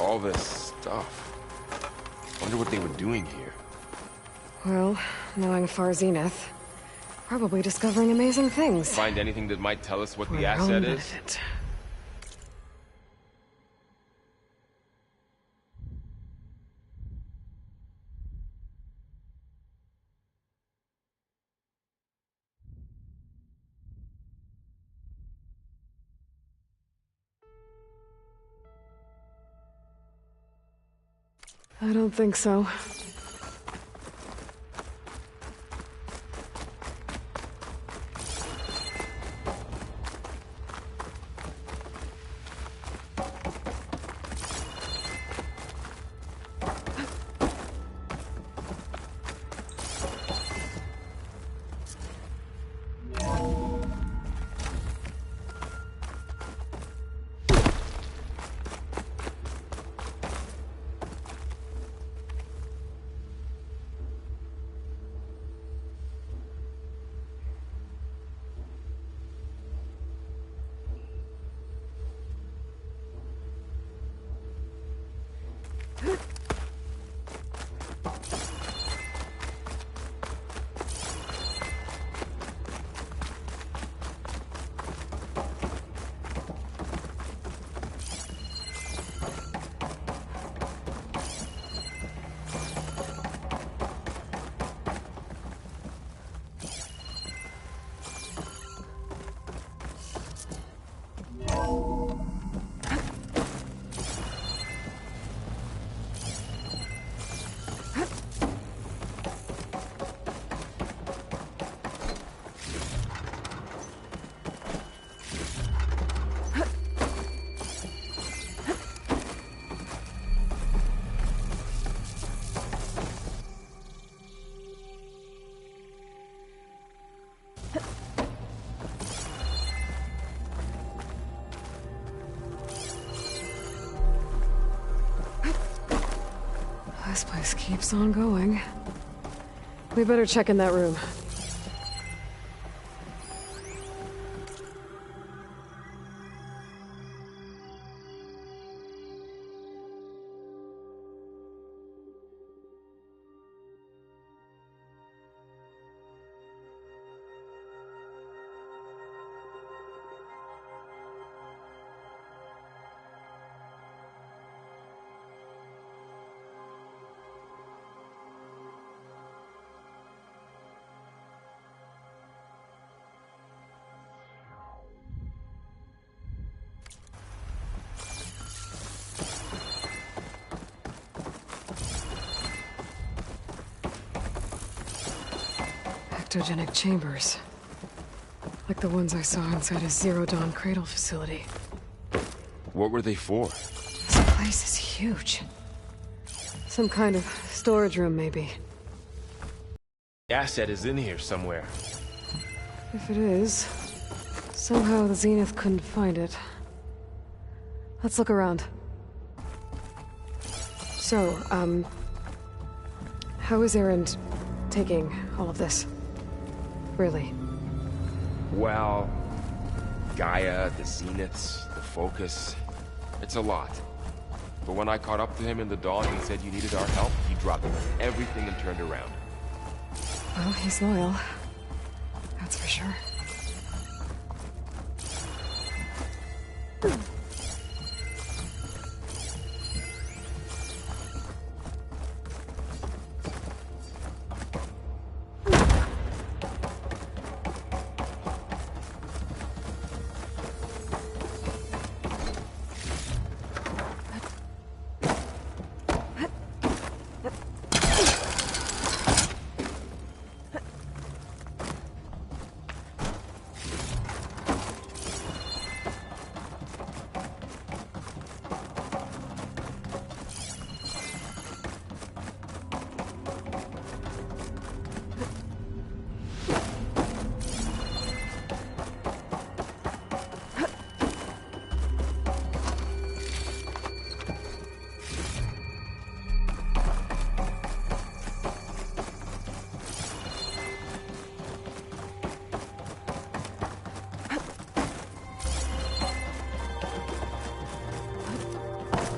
All this stuff. Wonder what they were doing here. Well, knowing Far Zenith, probably discovering amazing things. Find anything that might tell us what For the our asset own is? benefit. I don't think so. This place keeps on going. We better check in that room. Ectogenic chambers. Like the ones I saw inside a Zero Dawn cradle facility. What were they for? This place is huge. Some kind of storage room, maybe. The asset is in here somewhere. If it is, somehow the Zenith couldn't find it. Let's look around. So, how is Erend taking all of this? Really? Well, Gaia, the Zeniths, the Focus. It's a lot. But when I caught up to him in the dawn and he said you needed our help, he dropped everything and turned around. Well, he's loyal. That's for sure.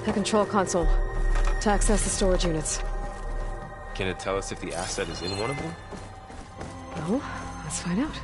A control console. To access the storage units. Can it tell us if the asset is in one of them? Well, let's find out.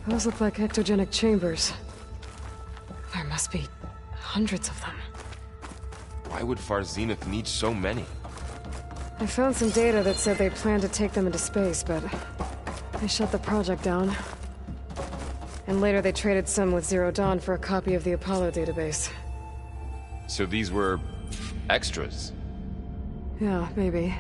Those look like ectogenic chambers. There must be hundreds of them. Why would Far Zenith need so many? I found some data that said they planned to take them into space, but they shut the project down. And later they traded some with Zero Dawn for a copy of the Apollo database. So these were extras? Yeah, maybe.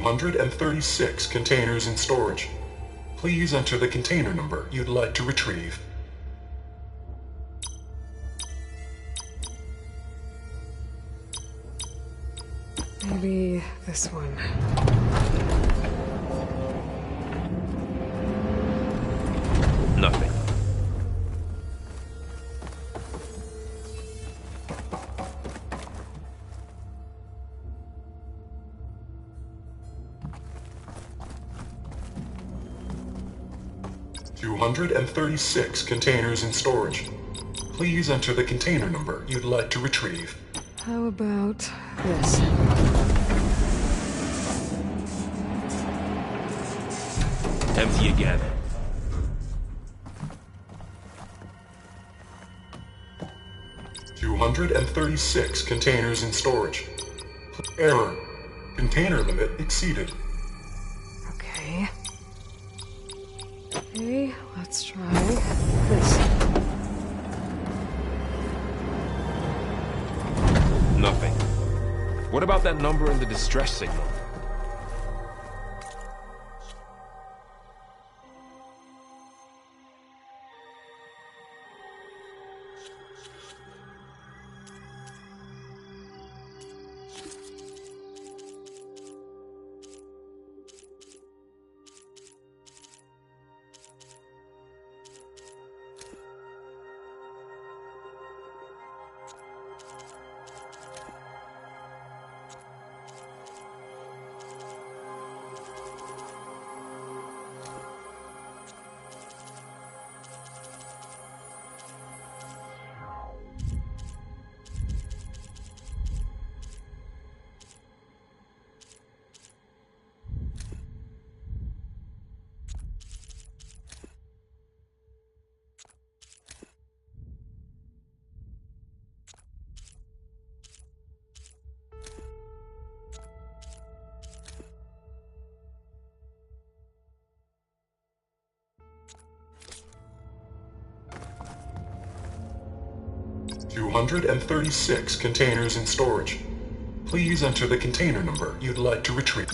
236 containers in storage. Please enter the container number you'd like to retrieve. Maybe this one. Nothing. $236 containers in storage. Please enter the container number you'd like to retrieve. How about this? Empty again. $236 containers in storage. Error. Container limit exceeded. Okay. Okay, let's try this. Nothing. What about that number in the distress signal? $236 containers in storage. Please enter the container number you'd like to retrieve.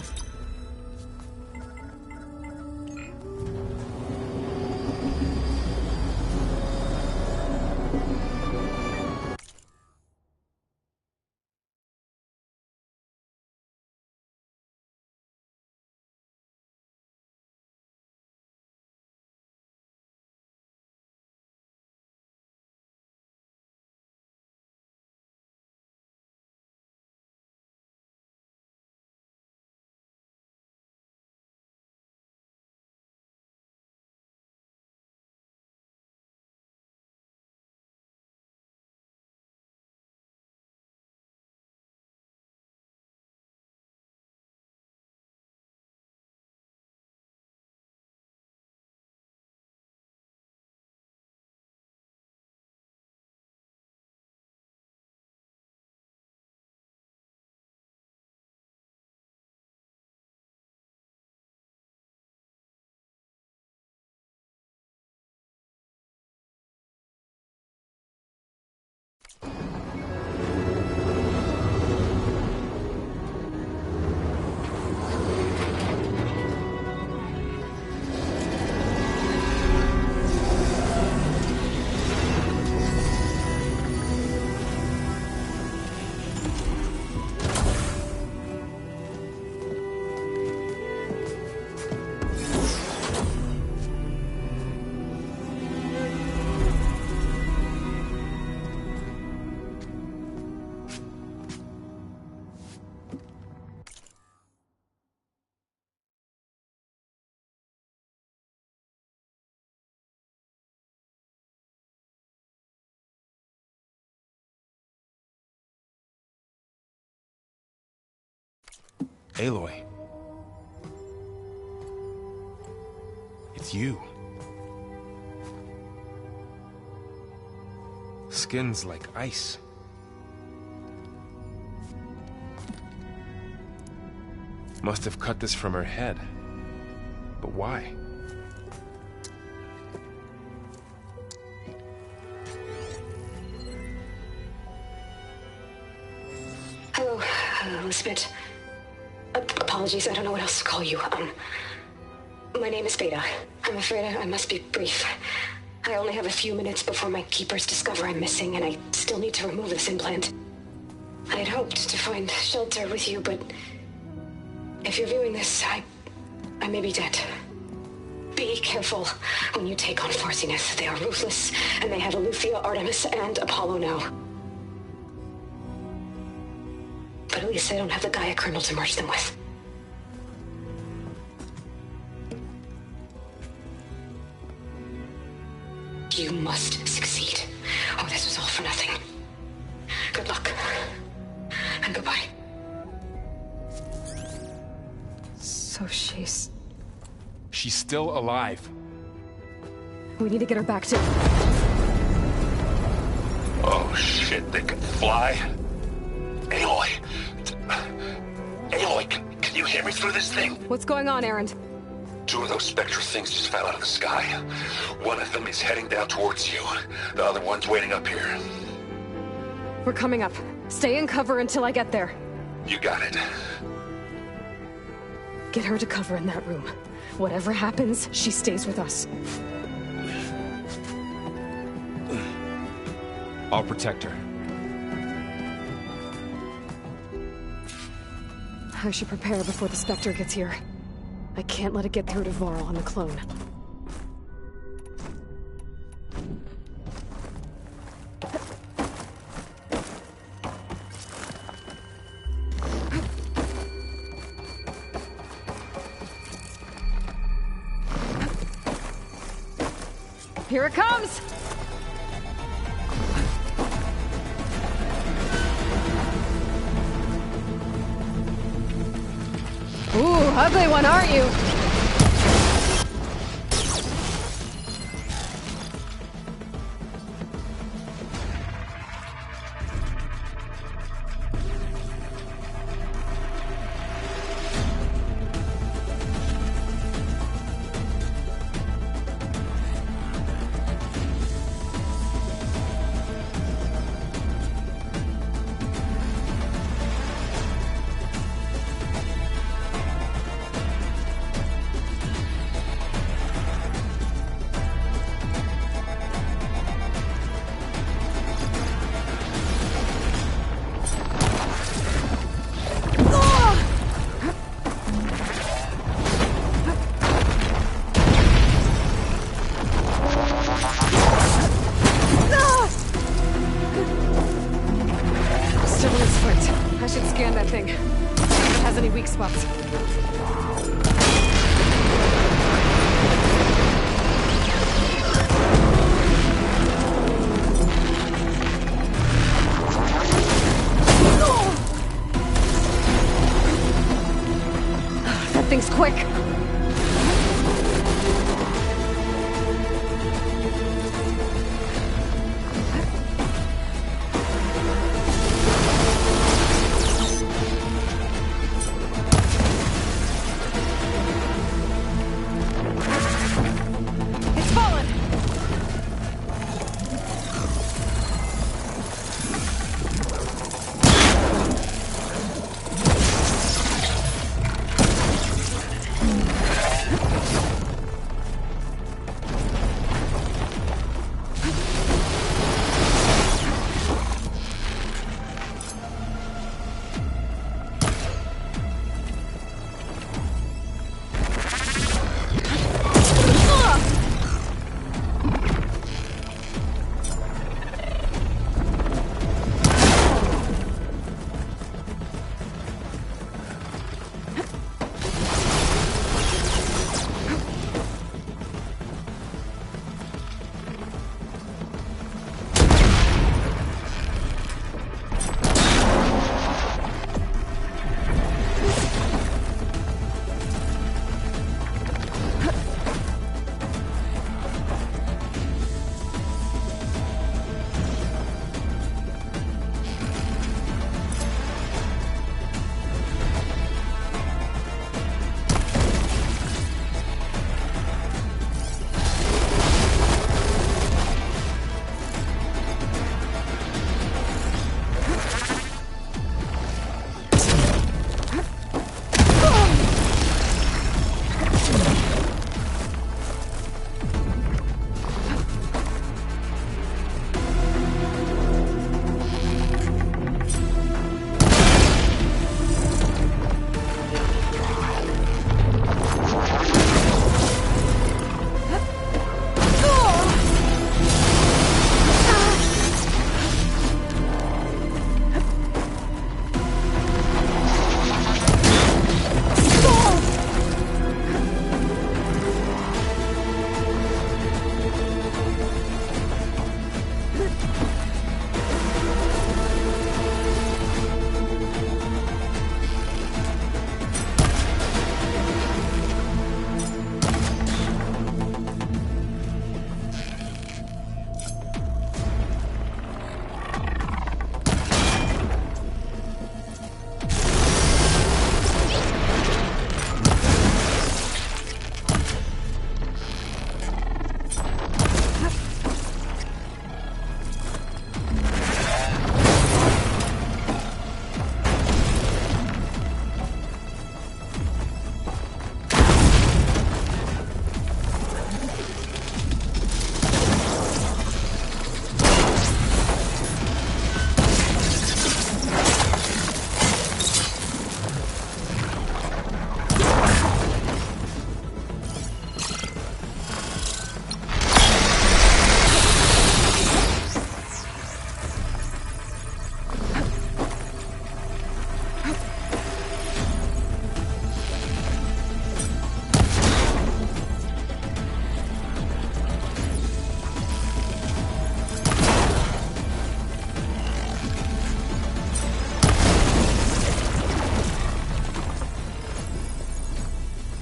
Aloy. It's you. Skin's like ice. Must have cut this from her head. But why? Hello, Miss Bit. apologies. I don't know what else to call you. My name is Beta. I'm afraid I must be brief. I only have a few minutes before my keepers discover I'm missing, and I still need to remove this implant. I had hoped to find shelter with you, but if you're viewing this, I may be dead. Be careful when you take on Far Zenith. They are ruthless, and they have Aletheia, Artemis, and Apollo now. But at least they don't have the Gaia kernel to merge them with. You must succeed. Oh, this was all for nothing. Good luck. And goodbye. So she's... She's still alive. We need to get her back to... Oh shit, they can fly? Aloy! Aloy, can you hear me through this thing? What's going on, Aaron? 2 of those Spectre things just fell out of the sky. One of them is heading down towards you. The other one's waiting up here. We're coming up. Stay in cover until I get there. You got it. Get her to cover in that room. Whatever happens, she stays with us. I'll protect her. I should prepare before the Spectre gets here. I can't let it get through to Varl and the clone. Here it comes! Ooh, ugly one, aren't you? Spots. That thing's quick.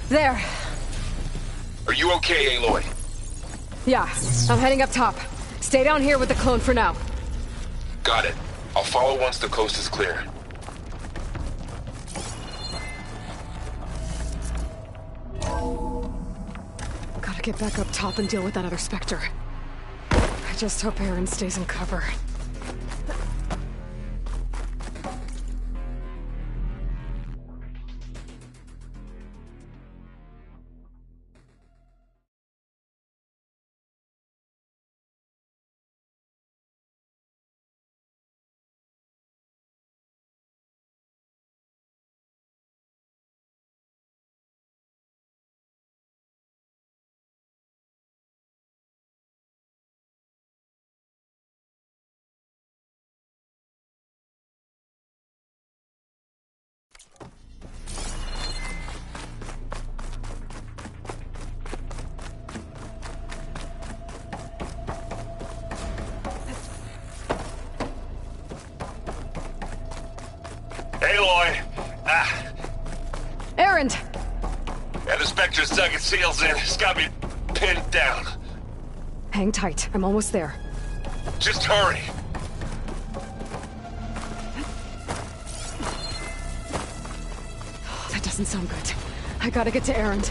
There. Are you okay, Aloy? Yeah, I'm heading up top. Stay down here with the clone for now. Got it. I'll follow once the coast is clear. Gotta get back up top and deal with that other Spectre. I just hope Aaron stays in cover. Aloy! Aaron! Yeah, the Spectre's dug its heels in. It's got me pinned down. Hang tight. I'm almost there. Just hurry. That doesn't sound good. I gotta get to Aaron.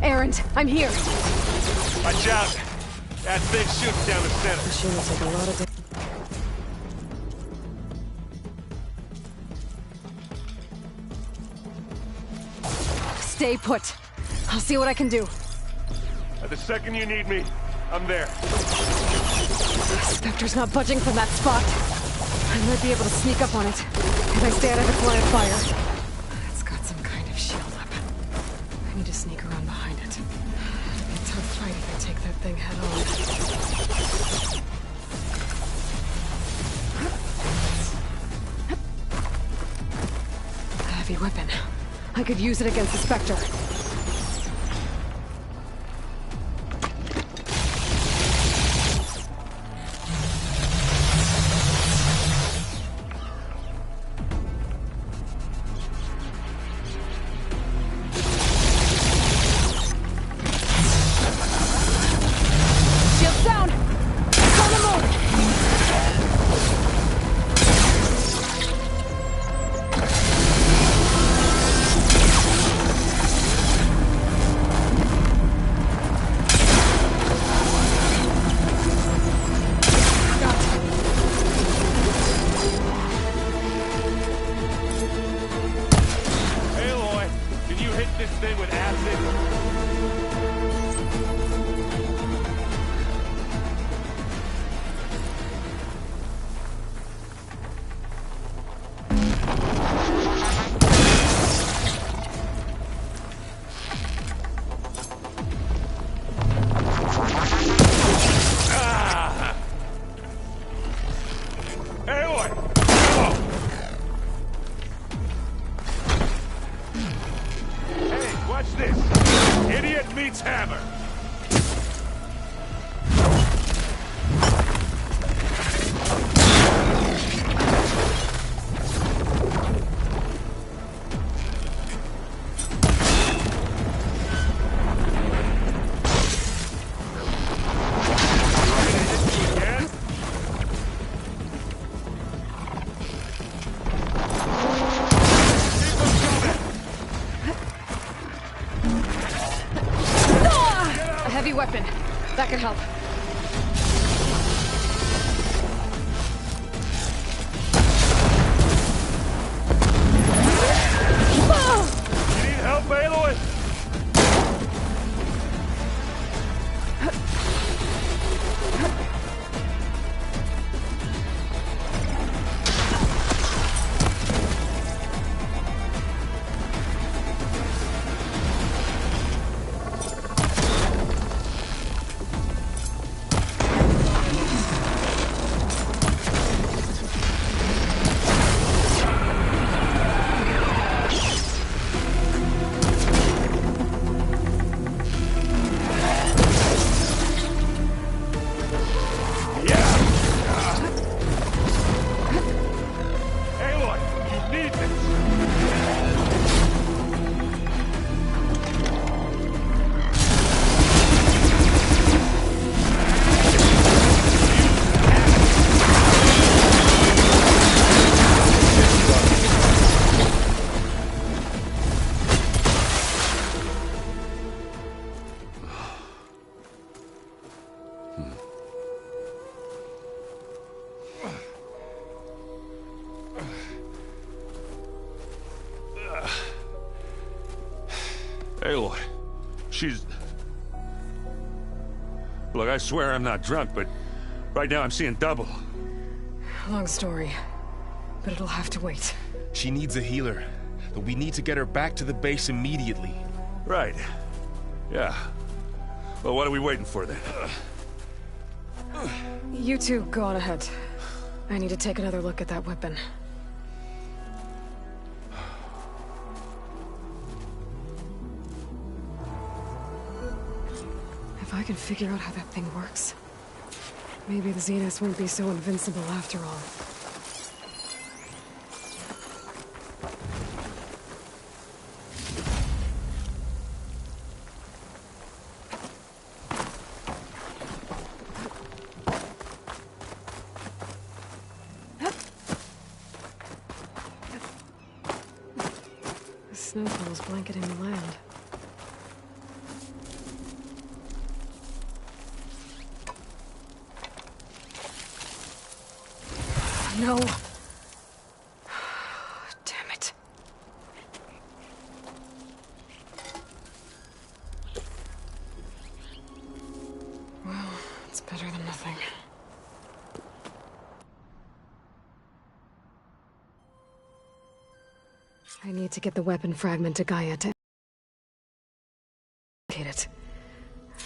Aaron, I'm here. Watch out! That thing shoots down the center. Machine will take a lot of damage. Stay put. I'll see what I can do. The second you need me, I'm there. Spectre's not budging from that spot. I might be able to sneak up on it if I stay out of its line of fire. It's got some kind of shield up. I need to sneak around behind it. It'll be a tough fight if I take that thing head on. A heavy weapon. I could use it against the Spectre. Shields down! It's on the move! Aloy, can you hit this thing with acid? Aloy! Hey, watch this! Idiot meets hammer! Again? Keep 'em coming! A heavy weapon. That could help. You need help, Aloy? Aloy, she's... Look, I swear I'm not drunk, but right now I'm seeing double. Long story, but it'll have to wait. She needs a healer, but we need to get her back to the base immediately. Right. Yeah. Well, what are we waiting for then? You two go on ahead. I need to take another look at that weapon. If I can figure out how that thing works, maybe the Zeniths won't be so invincible after all. The snowfall's blanketing the land. No. Damn it. Well, it's better than nothing. I need to get the weapon fragment to Gaia to locate it.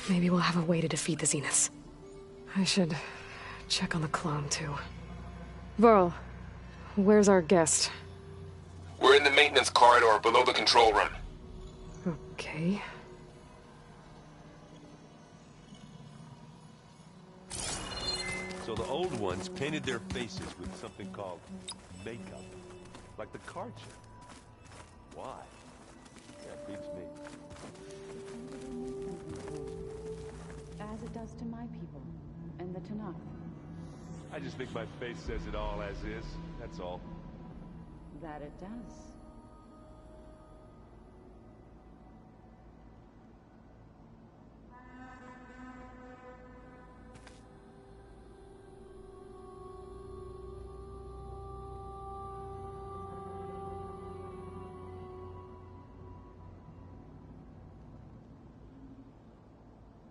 Maybe we'll have a way to defeat the Zeniths. I should check on the clone, too. Varl, where's our guest? We're in the maintenance corridor below the control room. Okay. So the old ones painted their faces with something called makeup. Like the card trick. Why? That beats me. As it does to my people, and the Tanakh. I just think my face says it all as is, that's all. That it does.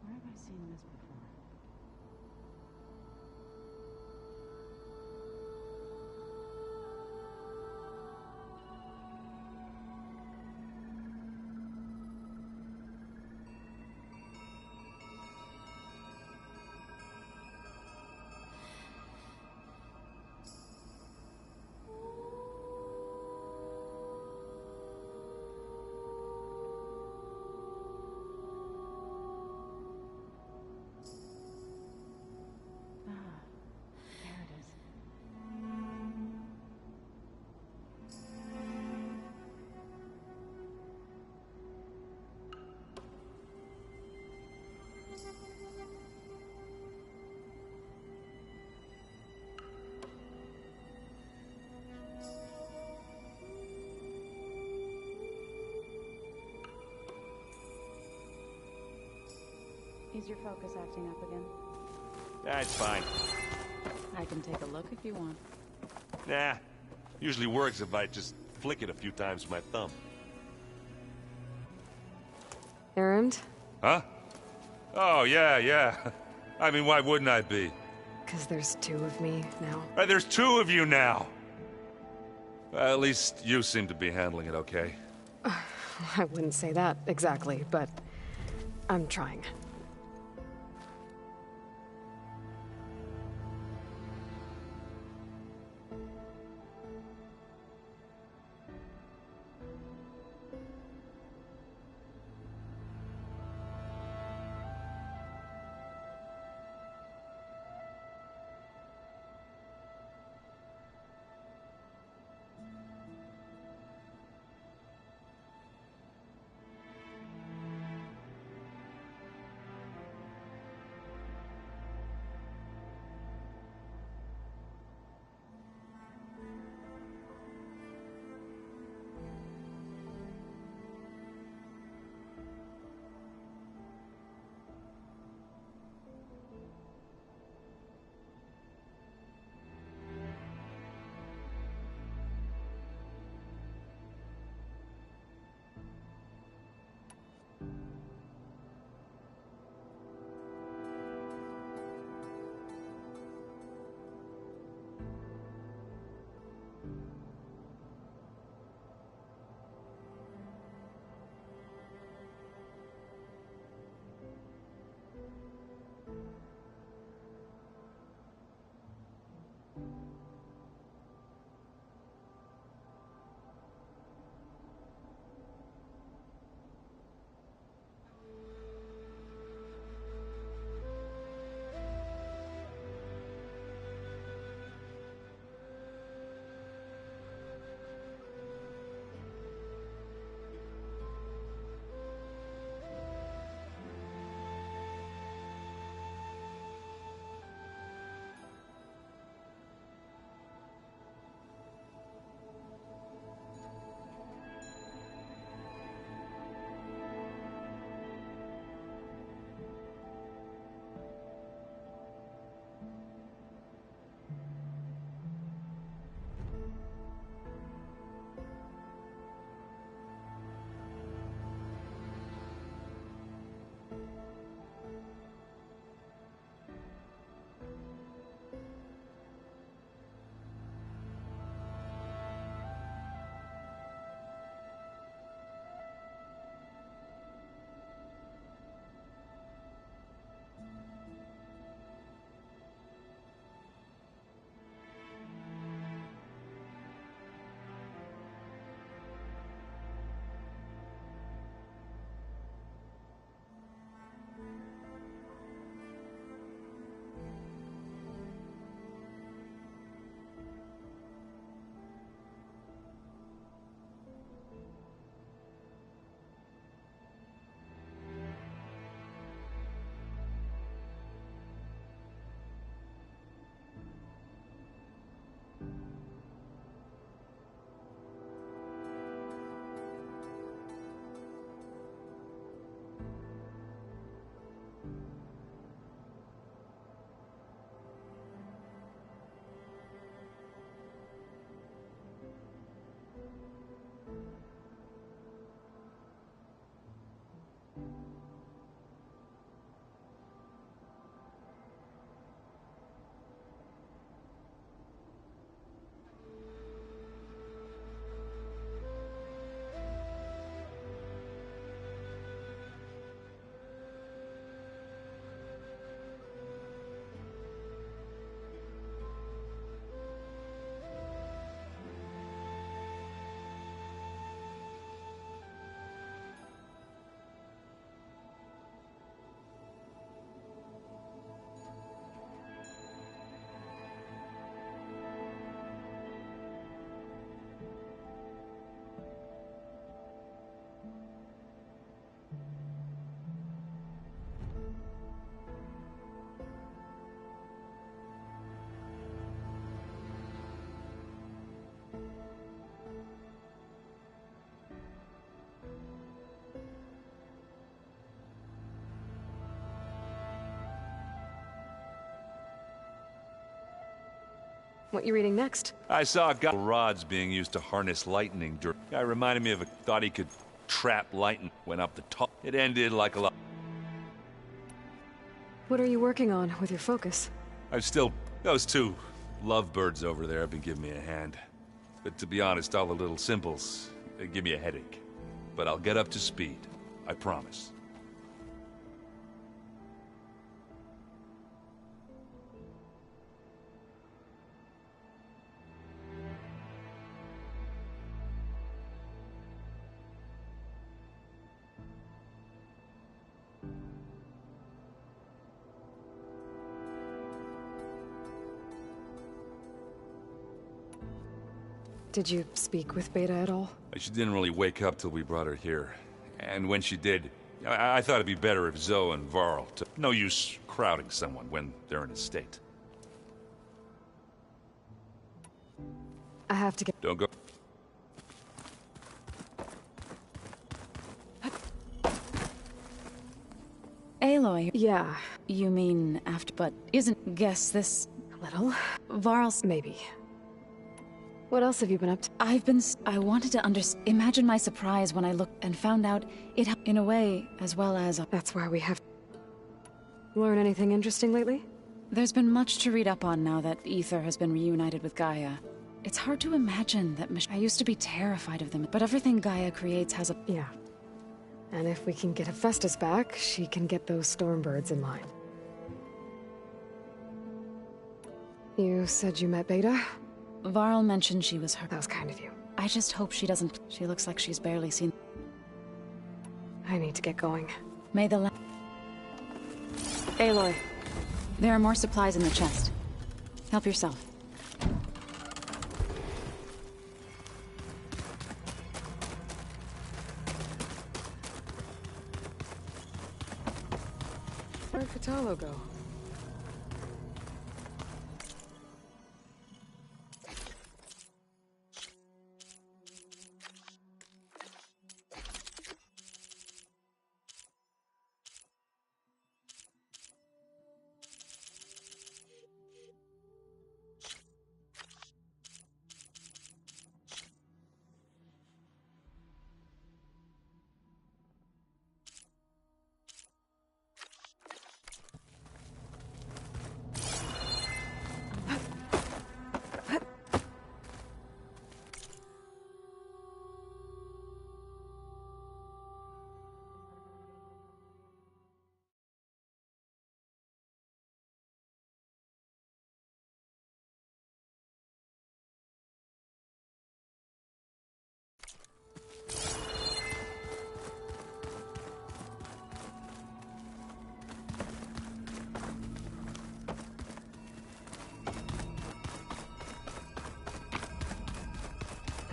Where have I seen this before? There it is. Is your focus acting up again? That's fine. I can take a look if you want. Nah. Usually works if I just flick it a few times with my thumb. Errand? Huh? Oh, yeah. I mean, why wouldn't I be? 'Cause there's two of me now. Right, there's two of you now. At least you seem to be handling it okay. I wouldn't say that exactly, but I'm trying. What you reading next? I saw rods being used to harness lightning. Guy reminded me of thought he could trap lightning. Went up the top. It ended like a lot. What are you working on with your focus? Those two lovebirds over there have been giving me a hand. But to be honest, all the little symbols, they give me a headache. But I'll get up to speed. I promise. Did you speak with Beta at all? She didn't really wake up till we brought her here. And when she did, I thought it'd be better if Zoe and Varl no use crowding someone when they're in a state. I have to get... Don't go... Aloy. Yeah. You mean after, but isn't, guess this... A little? Varl's... Maybe. What else have you been up to? I wanted to imagine my surprise when I looked and found out it, in a way, as well as... That's why we have... Learn anything interesting lately? There's been much to read up on now that Ether has been reunited with Gaia. It's hard to imagine that I used to be terrified of them, but everything Gaia creates has a... Yeah. And if we can get Hephaestus back, she can get those Stormbirds in line. You said you met Beta? Varl mentioned she was hurt. That was kind of you. I just hope she doesn't... She looks like she's barely seen... I need to get going. May the Aloy. There are more supplies in the chest. Help yourself. Where'd Fatalo go?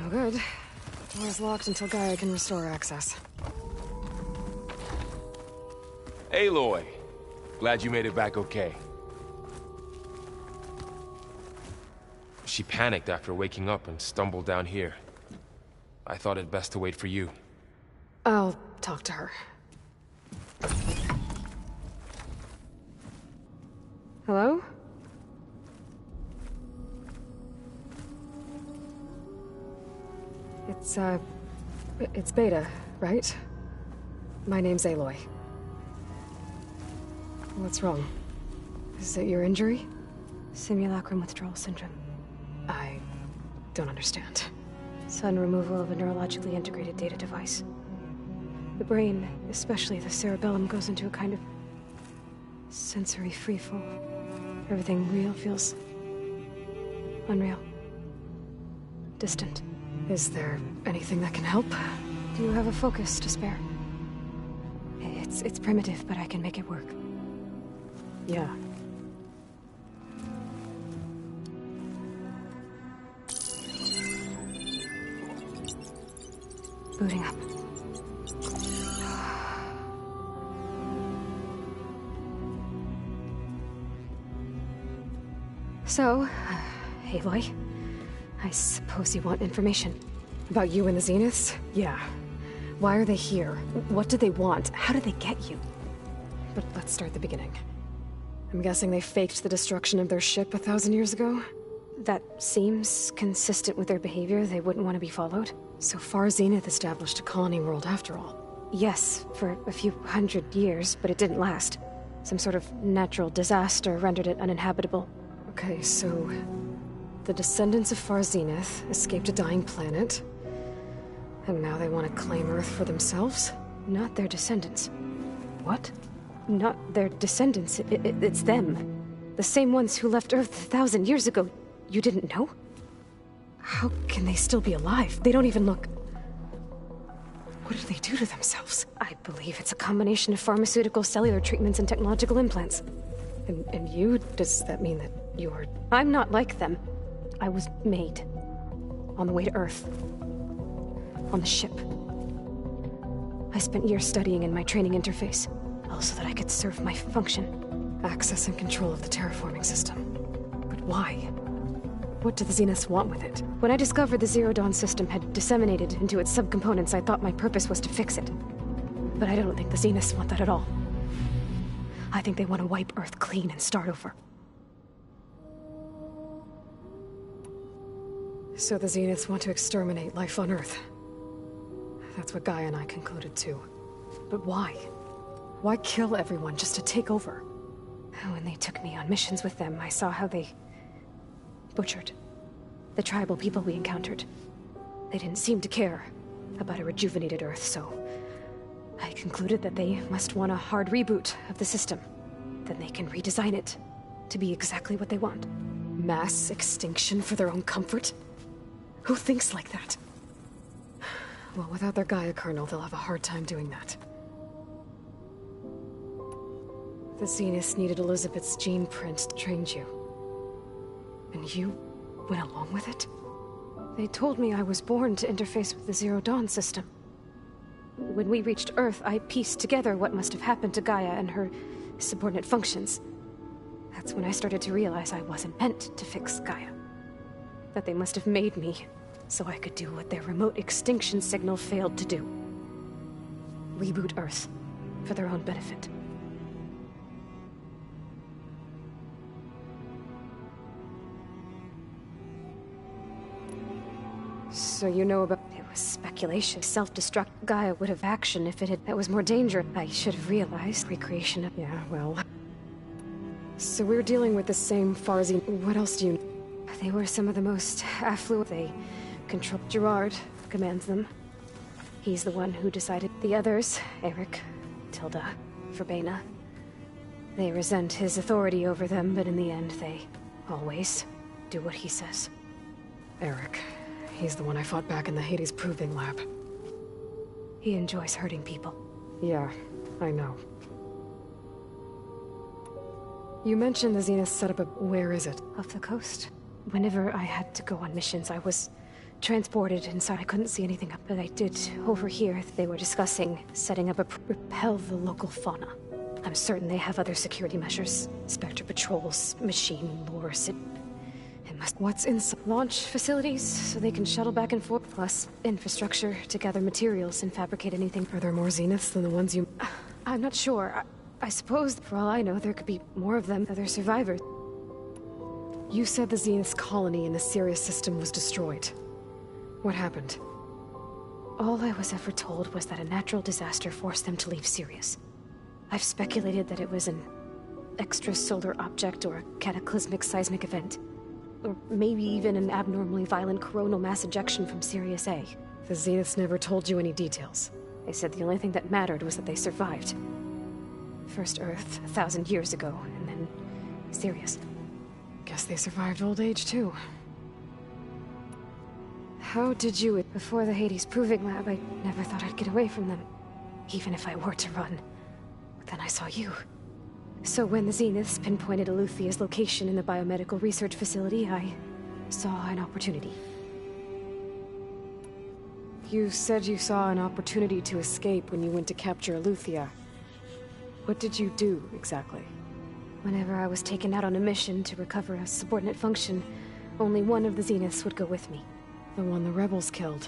Oh, good. Door's locked until Gaia can restore access. Aloy! Glad you made it back okay. She panicked after waking up and stumbled down here. I thought it best to wait for you. I'll talk to her. Hello? It's Beta, right? My name's Aloy. What's wrong? Is it your injury? Simulacrum withdrawal syndrome. I don't understand. Sudden removal of a neurologically integrated data device. The brain, especially the cerebellum, goes into a kind of sensory freefall. Everything real feels unreal. Distant. Is there anything that can help? Do you have a focus to spare? It's primitive, but I can make it work. Yeah. Booting up. So, Aloy, I suppose you want information. About you and the Zeniths? Yeah. Why are they here? What do they want? How did they get you? But let's start at the beginning. I'm guessing they faked the destruction of their ship 1,000 years ago? That seems consistent with their behavior. They wouldn't want to be followed. So far, Zenith established a colony world after all. Yes, for a few hundred years, but it didn't last. Some sort of natural disaster rendered it uninhabitable. Okay, so the descendants of Far Zenith escaped a dying planet, and now they want to claim Earth for themselves? Not their descendants. What? Not their descendants. It's them. The same ones who left Earth 1,000 years ago. You didn't know? How can they still be alive? They don't even look... What did they do to themselves? I believe it's a combination of pharmaceutical, cellular treatments, and technological implants. And you? Does that mean that you're... I'm not like them. I was made. On the way to Earth. On the ship. I spent years studying in my training interface, all so that I could serve my function. Access and control of the terraforming system. But why? What do the Zeniths want with it? When I discovered the Zero Dawn system had disseminated into its subcomponents, I thought my purpose was to fix it. But I don't think the Zeniths want that at all. I think they want to wipe Earth clean and start over. So the Zeniths want to exterminate life on Earth. That's what Gaia and I concluded too. But why? Why kill everyone just to take over? When they took me on missions with them, I saw how they butchered the tribal people we encountered. They didn't seem to care about a rejuvenated Earth, so I concluded that they must want a hard reboot of the system. Then they can redesign it to be exactly what they want. Mass extinction for their own comfort? Who thinks like that? Well, without their Gaia kernel, they'll have a hard time doing that. The Zeniths needed Elizabeth's gene print to train you. And you went along with it? They told me I was born to interface with the Zero Dawn system. When we reached Earth, I pieced together what must have happened to Gaia and her subordinate functions. That's when I started to realize I wasn't meant to fix Gaia. That they must have made me so I could do what their remote extinction signal failed to do. Reboot Earth for their own benefit. So you know about... It was speculation. Self-destruct Gaia would have action if it had... That was more dangerous. I should have realized. Recreation of... Yeah, well... So we're dealing with the same Farzi... What else do you... They were some of the most affluent. They control... Gerard commands them. He's the one who decided. The others, Eric, Tilda, Verbena, they resent his authority over them, but in the end, they always do what he says. Eric. He's the one I fought back in the Hades Proving Lab. He enjoys hurting people. Yeah, I know. You mentioned the Zenith set up a... Where is it? Off the coast. Whenever I had to go on missions, I was transported inside. I couldn't see anything, but I did overhear they were discussing setting up a repel the local fauna. I'm certain they have other security measures. Spectre patrols, machine lures, it must... What's in launch facilities, so they can shuttle back and forth, plus infrastructure to gather materials and fabricate anything. Are there more Zeniths than the ones you... I'm not sure. I suppose, for all I know, there could be more of them, other survivors. You said the Zenith's colony in the Sirius system was destroyed. What happened? All I was ever told was that a natural disaster forced them to leave Sirius. I've speculated that it was an extrasolar object or a cataclysmic seismic event. Or maybe even an abnormally violent coronal mass ejection from Sirius A. The Zeniths never told you any details. They said the only thing that mattered was that they survived. First Earth, 1,000 years ago, and then Sirius. Guess they survived old age, too. How did you... Before the Hades Proving Lab, I never thought I'd get away from them. Even if I were to run. But then I saw you. So when the Zeniths pinpointed Aluthia's location in the biomedical research facility, I saw an opportunity. You said you saw an opportunity to escape when you went to capture Aluthia. What did you do, exactly? Whenever I was taken out on a mission to recover a subordinate function, only one of the Zeniths would go with me. The one the rebels killed.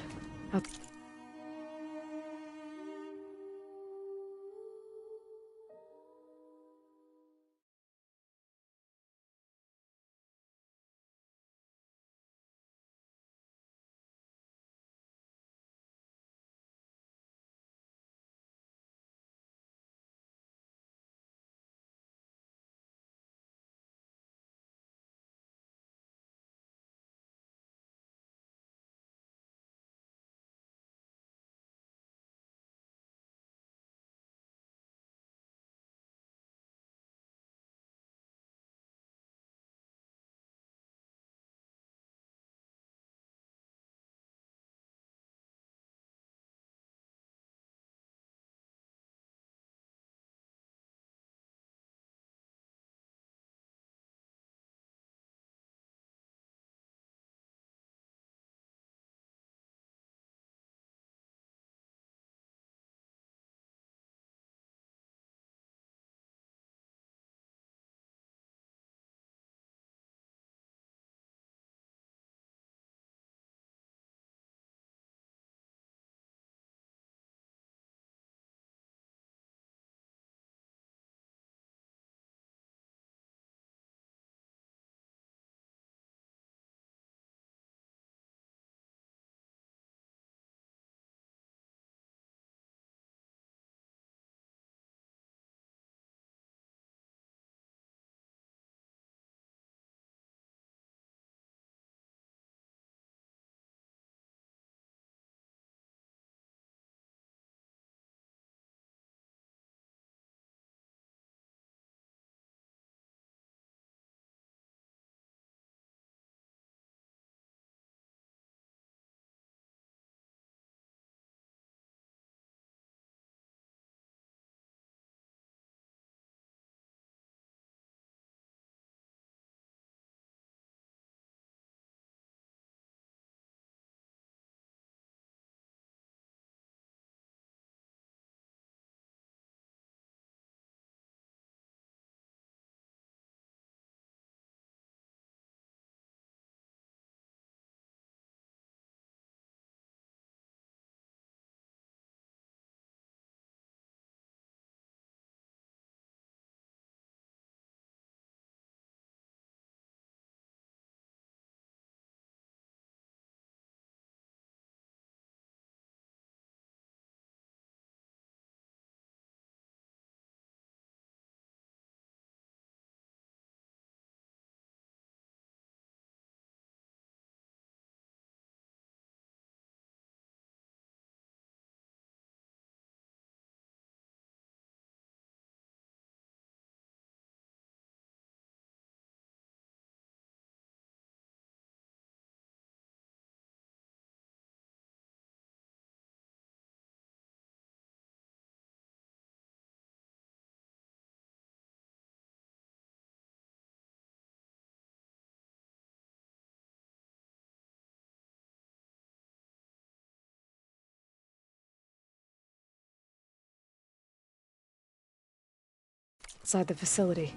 outside the facility.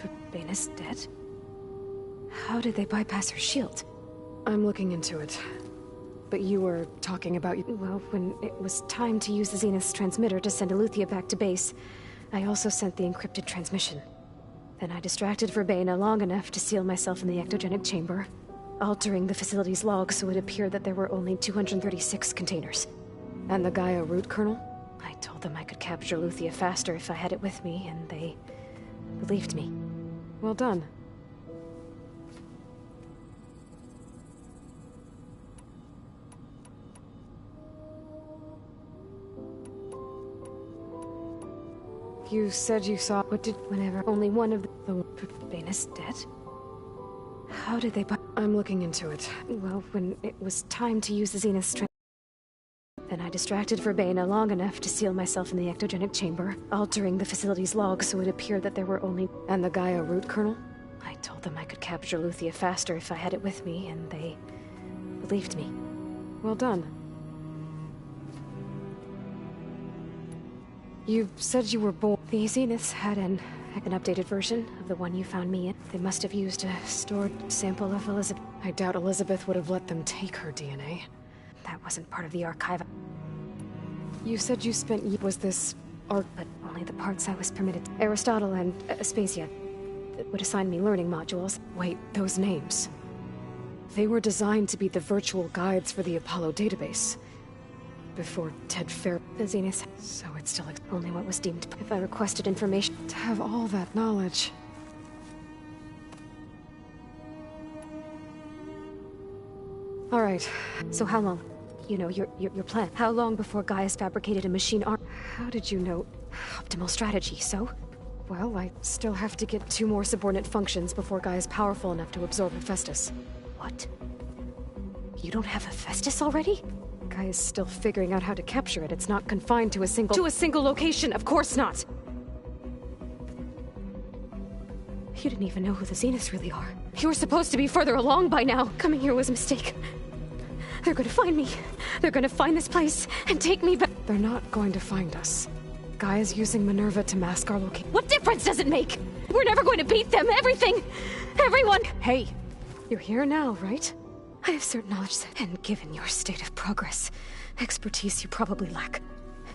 But Baina's dead? How did they bypass her shield? I'm looking into it. But you were talking about... Well, when it was time to use the Zenith's transmitter to send Eleuthia back to base, I also sent the encrypted transmission. Then I distracted Verbena long enough to seal myself in the ectogenic chamber, altering the facility's log so it appeared that there were only 236 containers. And the Gaia root kernel? I told them I could capture Eleuthia faster if I had it with me, and they believed me. Well done. You said you saw... What did... Whenever only one of the Baina's dead? How did they... I'm looking into it. Well, when it was time to use the Zenith's then I distracted Verbena long enough to seal myself in the ectogenic chamber, altering the facility's log so it appeared that there were only... And the Gaia root kernel? I told them I could capture Eleuthia faster if I had it with me, and they believed me. Well done. You said you were born... The Zeniths had an updated version of the one you found me in. They must have used a stored sample of Elizabeth. I doubt Elizabeth would have let them take her DNA. That wasn't part of the archive. You said you spent... Was this... But only the parts I was permitted. Aristotle and Aspasia would assign me learning modules. Wait, those names. They were designed to be the virtual guides for the Apollo database. Before Ted Fair... The Zeniths... So it's still... Only what was deemed... If I requested information... To have all that knowledge... All right. So how long? You know, your plan. How long before Gaia's fabricated a machine arm? How did you know? Optimal strategy, so? Well, I still have to get 2 more subordinate functions before Gaia's powerful enough to absorb Hephaestus. What? You don't have Hephaestus already? Gaia's still figuring out how to capture it. It's not confined to a single... To a single location! Of course not! You didn't even know who the Zeniths really are. You were supposed to be further along by now! Coming here was a mistake. They're gonna find me. They're gonna find this place and take me back. They're not going to find us. Gaia's using Minerva to mask our location. What difference does it make? We're never going to beat them. Everything. Everyone. Hey, you're here now, right? I have certain knowledge, and given your state of progress, expertise you probably lack.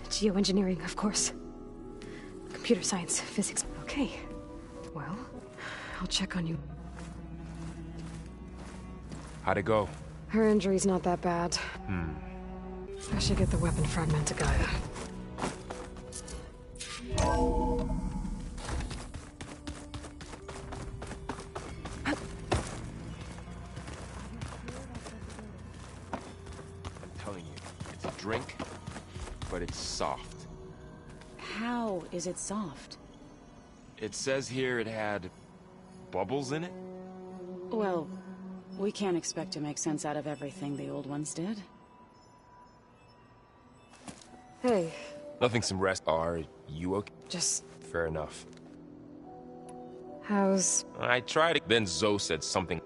Geoengineering, of course. Computer science, physics. Okay. Well, I'll check on you. How'd it go? Her injury's not that bad. I should get the weapon fragment to Gaia. I'm telling you, it's a drink, but it's soft. How is it soft? It says here it had bubbles in it? Well, we can't expect to make sense out of everything the old ones did. Hey. Nothing some rest. Are you okay? Just... Fair enough. How's... I tried it. Then Zoe said something.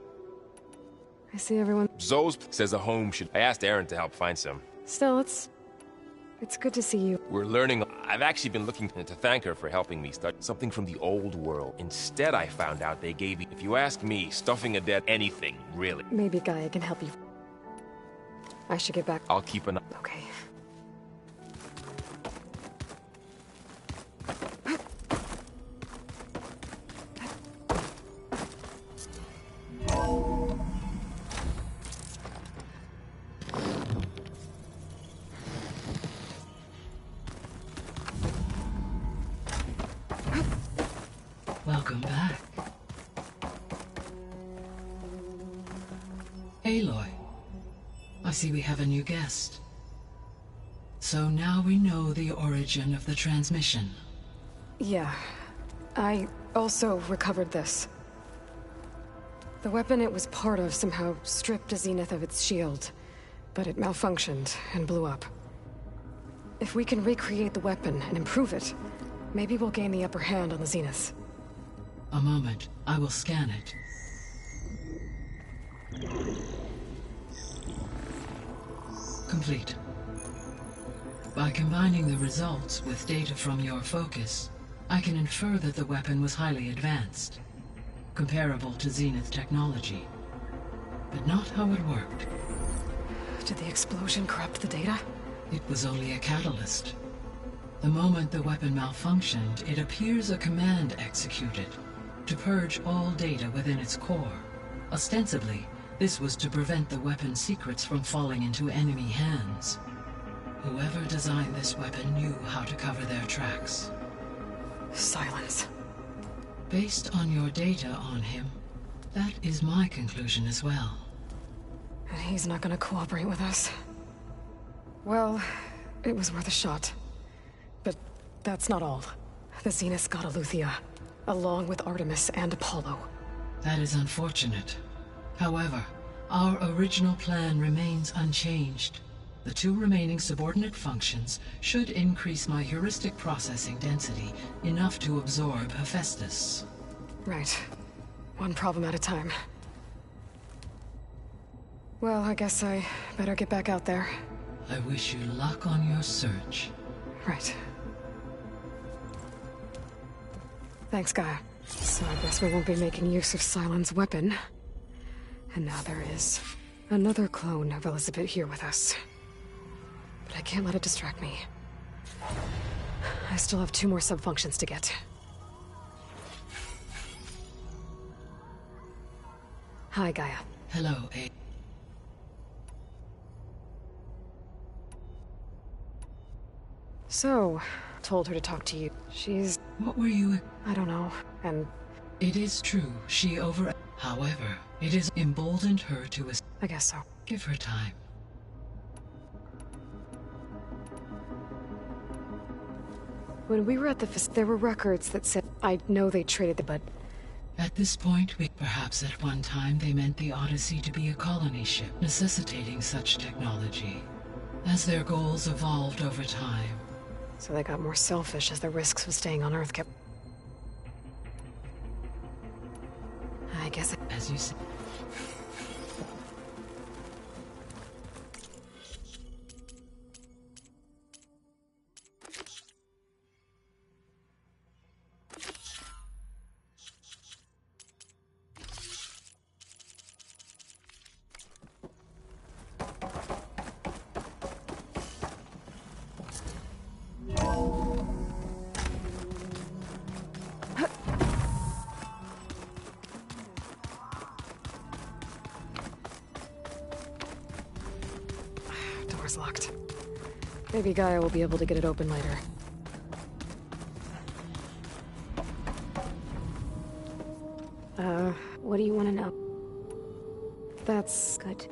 I see everyone... Zoe says a home should... I asked Aaron to help find some. Still, it's good to see you. We're learning... I've actually been looking to thank her for helping me study something from the old world. Instead, I found out they gave me... If you ask me, stuffing a dead anything, really. Maybe Gaia can help you. I should get back. I'll keep an eye... Okay. Welcome back. Aloy, I see we have a new guest. So now we know the origin of the transmission. Yeah. I also recovered this. The weapon it was part of somehow stripped a Zenith of its shield, but it malfunctioned and blew up. If we can recreate the weapon and improve it, maybe we'll gain the upper hand on the Zeniths. A moment. I will scan it. Complete. By combining the results with data from your focus, I can infer that the weapon was highly advanced, comparable to Zenith technology, but not how it worked. Did the explosion corrupt the data? It was only a catalyst. The moment the weapon malfunctioned, it appears a command executed to purge all data within its core. Ostensibly, this was to prevent the weapon's secrets from falling into enemy hands. Whoever designed this weapon knew how to cover their tracks. Silence. Based on your data on him, that is my conclusion as well. And he's not gonna cooperate with us. Well, it was worth a shot. But that's not all. The Zeniths got Aletheia, along with Artemis and Apollo. That is unfortunate. However, our original plan remains unchanged. The 2 remaining subordinate functions should increase my heuristic processing density enough to absorb Hephaestus. Right. One problem at a time. Well, I guess I better get back out there. I wish you luck on your search. Right. Thanks, Gaia. So I guess we won't be making use of Cylon's weapon. And now there is another clone of Elizabeth here with us. But I can't let it distract me. I still have 2 more sub-functions to get. Hi, Gaia. Hello, A. So, told her to talk to you. She's... What were you... I don't know. And... It is true, she However, it has emboldened her to... I guess so. Give her time. When we were at the there were records that said... I know they traded the... but... At this point, perhaps at one time they meant the Odyssey to be a colony ship, necessitating such technology. As their goals evolved over time. So they got more selfish as the risks of staying on Earth kept... I guess... As you say... Door's locked. Maybe Gaia will be able to get it open later. What do you want to know? That's... Good.